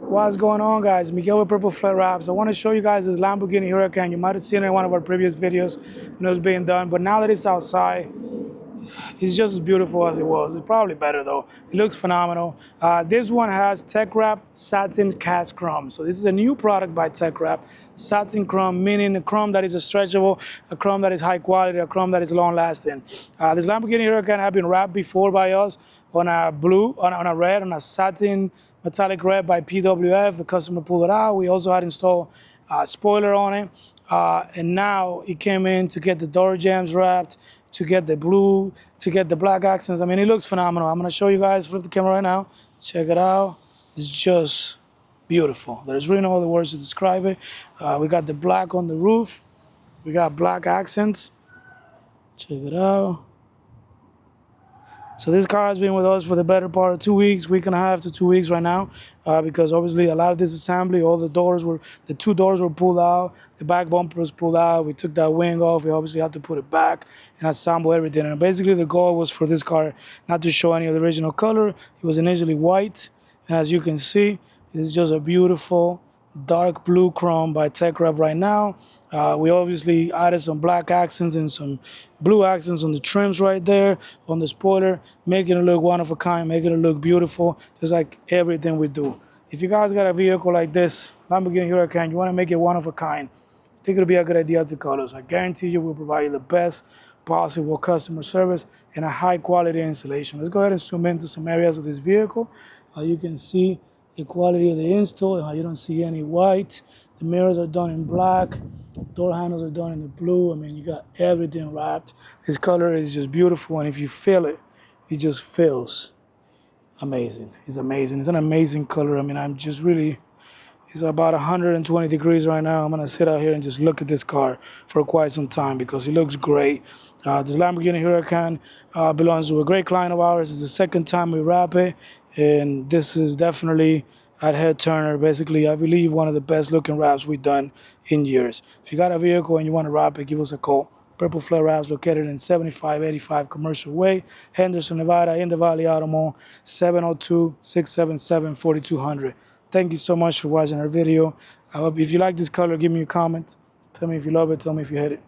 What's going on, guys? Miguel with Purple Flat Wraps. I want to show you guys this Lamborghini Huracan. You might have seen it in one of our previous videos when it was being done, but now that it's outside, it's just as beautiful as it was. It's probably better though. It looks phenomenal. This one has Teckwrap Satin Chrome. So this is a new product by Teckwrap. Satin Chrome, meaning a chrome that is stretchable, a chrome that is high quality, a chrome that is long lasting. This Lamborghini Huracan had been wrapped before by us on a blue, on a red, on a satin metallic red by PWF. The customer pulled it out. We also had installed a spoiler on it. And now it came in to get the door jambs wrapped, to get the blue, to get the black accents. I mean, it looks phenomenal. I'm gonna show you guys, flip the camera right now. Check it out. It's just beautiful. There's really no other words to describe it. We got the black on the roof. We got black accents. Check it out. So this car has been with us for the better part of 2 weeks, week and a half to 2 weeks right now, because obviously a lot of disassembly, all the two doors were pulled out, the back bumper was pulled out, we took that wing off, we obviously had to put it back and assemble everything. And basically the goal was for this car not to show any of the original color. It was initially white, and as you can see, it's just a beautiful dark blue chrome by Teckwrap right now. We obviously added some black accents and some blue accents on the trims right there, on the spoiler, making it look one of a kind, making it look beautiful, just like everything we do. If you guys got a vehicle like this, Lamborghini Huracan, you want to make it one of a kind, I think it'll be a good idea to call us. I guarantee you we'll provide you the best possible customer service and a high quality installation. Let's go ahead and zoom into some areas of this vehicle. You can see the quality of the install, you don't see any white. The mirrors are done in black. Door handles are done in the blue. I mean, you got everything wrapped. This color is just beautiful, and if you feel it, it just feels amazing. It's amazing. It's an amazing color. I mean, I'm just really, it's about 120 degrees right now. I'm gonna sit out here and just look at this car for quite some time because it looks great. This Lamborghini Huracan belongs to a great client of ours. It's the second time we wrap it, and this is definitely at head turner, basically, I believe one of the best looking wraps we've done in years. If you got a vehicle and you want to wrap it, give us a call. Purple Flat Wraps, located in 7585 Commercial Way, Henderson, Nevada, in the Valley Auto Mall, 702-677-4200. Thank you so much for watching our video. I hope if you like this color, give me a comment. Tell me if you love it, tell me if you hate it.